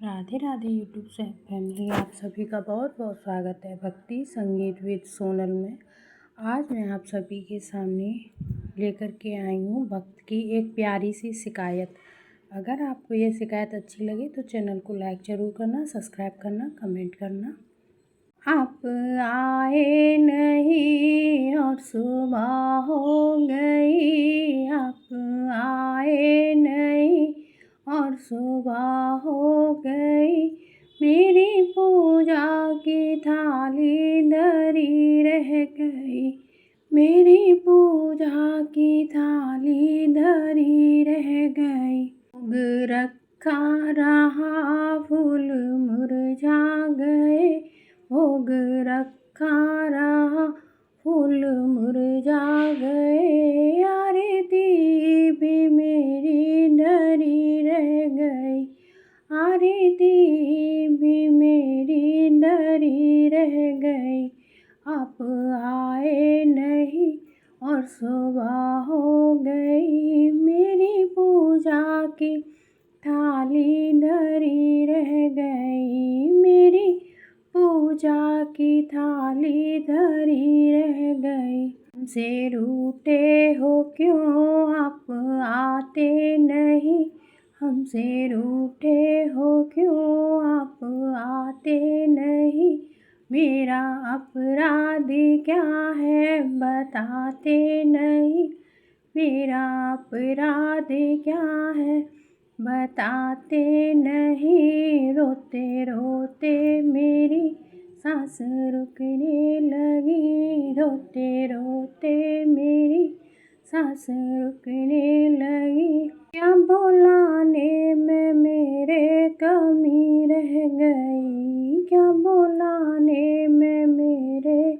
Radhe Radhe YouTube से family, आप सभी का बहुत बहुत स्वागत है भक्ति संगीत विद सोनल में। आज मैं आप सभी के सामने लेकर के आई हूँ भक्त की एक प्यारी सी शिकायत। अगर आपको ये शिकायत अच्छी लगे तो चैनल को लाइक ज़रूर करना, सब्सक्राइब करना, कमेंट करना। आप आए नहीं और सुबह हो गई, आप आए नहीं और सुबह हो गई, मेरी पूजा की थाली धरी रह गई, मेरी पूजा की थाली धरी रह गई। उग रखा रहा फूल मुरझा गए, भोग रखा रहा फूल मुरझा गए, आरती भी मेरी धरी रह गई, आरती भी मेरी धरी रह गई। आप आए नहीं और सुबह हो गई, मेरी पूजा की थाली धरी रह गई, मेरी पूजा की थाली धरी रह गई। हमसे रूठे हो क्यों आप आते नहीं, हमसे रूठे हो क्यों आप आते नहीं, मेरा अपराध क्या है बताते नहीं, मेरा अपराध क्या है बताते नहीं। रोते रोते मेरी सांस रुकने लगी, रोते रोते मेरी सांस रुकने लगी। क्या बुलाने में मेरे कमी रह गई, क्या बुलाने में मेरे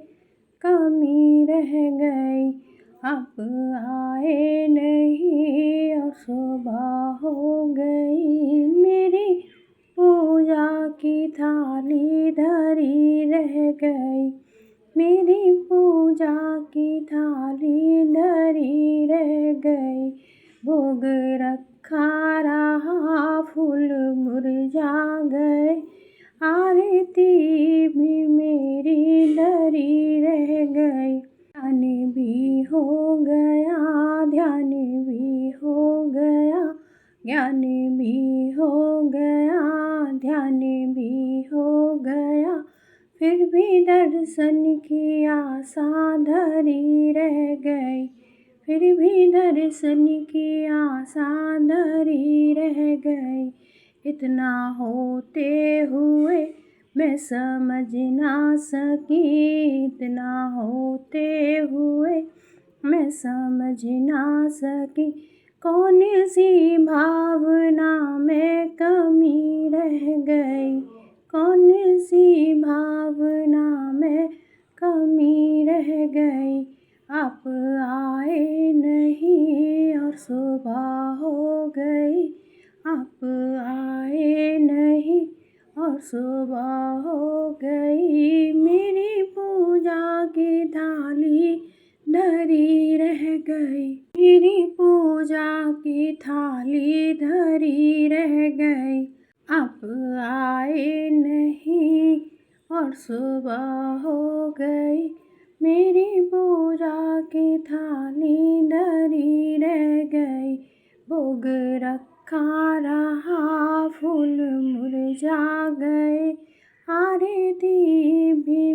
कमी रह गई। आप आए नहीं और सुबह हो गई, मेरी पूजा की थाली धरी रह गई, मेरी पूजा की थाली धरी रह गई। भोग रखा रहा फूल मुरझा गए, आरती भी मेरी धरी रह गई। ध्यान भी हो गया, ध्यान भी हो गया, ज्ञान भी हो गया, ध्यान भी हो गया, फिर भी दर्शन की आशा धरी रह गई, फिर भी दर्शन की आशा धरी रह गई। इतना होते हुए मैं समझ ना सकी, इतना होते हुए मैं समझ ना सकी, कौन सी भावना में कमी रह गई, कौन सी भावना में कमी रह गई। आप आए नहीं और सुबह हो गई, आप आए नहीं और सुबह हो गई, मेरी पूजा की थाली धरी रह गई, मेरी पूजा की थाली धरी रह गई। आप आए नहीं और सुबह हो गई, मेरी पूजा की थाली धरी रह गई। भोग रखा रहा फूल मुरझा गए, आरती भी